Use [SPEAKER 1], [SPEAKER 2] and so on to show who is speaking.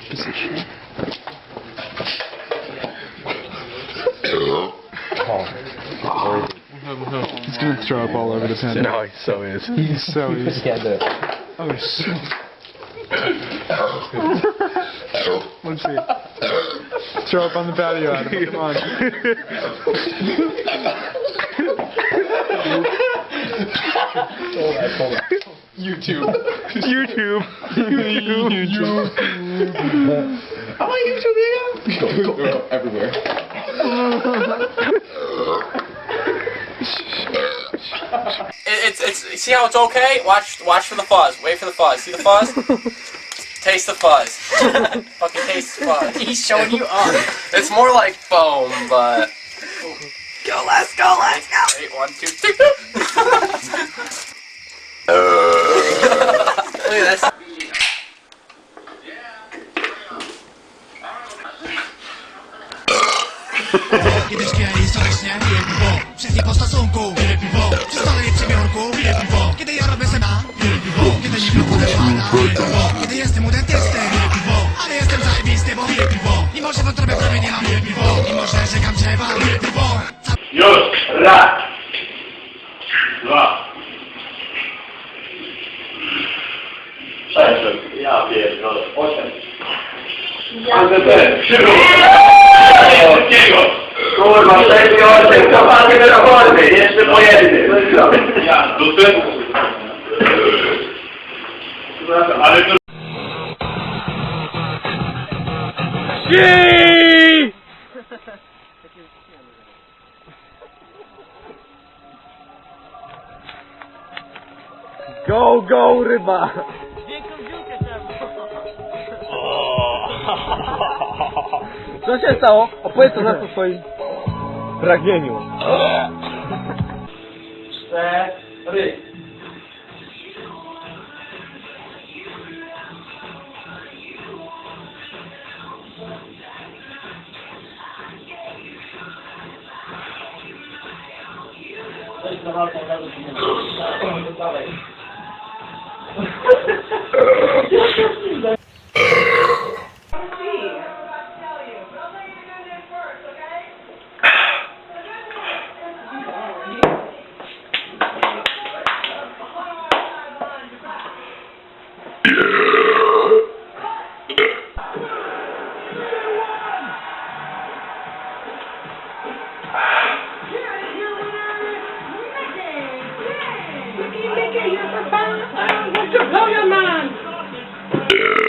[SPEAKER 1] Position. He's gonna throw up all over the pen.
[SPEAKER 2] No, he so is.
[SPEAKER 1] He so is.
[SPEAKER 2] Can't do it.
[SPEAKER 1] Oh, shit. Let's see. Throw up on the patio, Adam. Come on. YouTube. YouTube. YouTube.
[SPEAKER 2] How about YouTube, Go everywhere.
[SPEAKER 3] It's see how it's okay? Watch for the fuzz. Wait for the fuzz. See the fuzz? Taste the fuzz. Fucking taste the fuzz.
[SPEAKER 4] He's showing you up.
[SPEAKER 3] It's more like foam, but
[SPEAKER 4] Go, let's go, let's go.
[SPEAKER 3] wait, 1, 2, 3. Look at that.
[SPEAKER 5] Kiedyś historycznie piję piwo. Wszędzie po stosunku piję piwo. Przy stole i przy biurku piję piwo. Kiedy ja robię sena piję piwo. Kiedy mi klub podepana piję piwo. Kiedy jestem u dentysty piję piwo. Ale jestem zajebisty, bo piję piwo. Mimo że wątroby prawie nie mam piję piwo. Mimo że żegam drzewa piję piwo.
[SPEAKER 6] Już, raz, dwa, 6, ja pierdolę, 8. AZP, przywrót! Wszystkiego! Kurwa, 6 i 8, to mamy do roboty, jeszcze po jednym. Ja, do tyłu. Ale to...
[SPEAKER 2] Go, go, ryba! Co się stało? Opowiedz to nas o swoim pragnieniu.
[SPEAKER 6] 4. Dalej.
[SPEAKER 7] What's your man?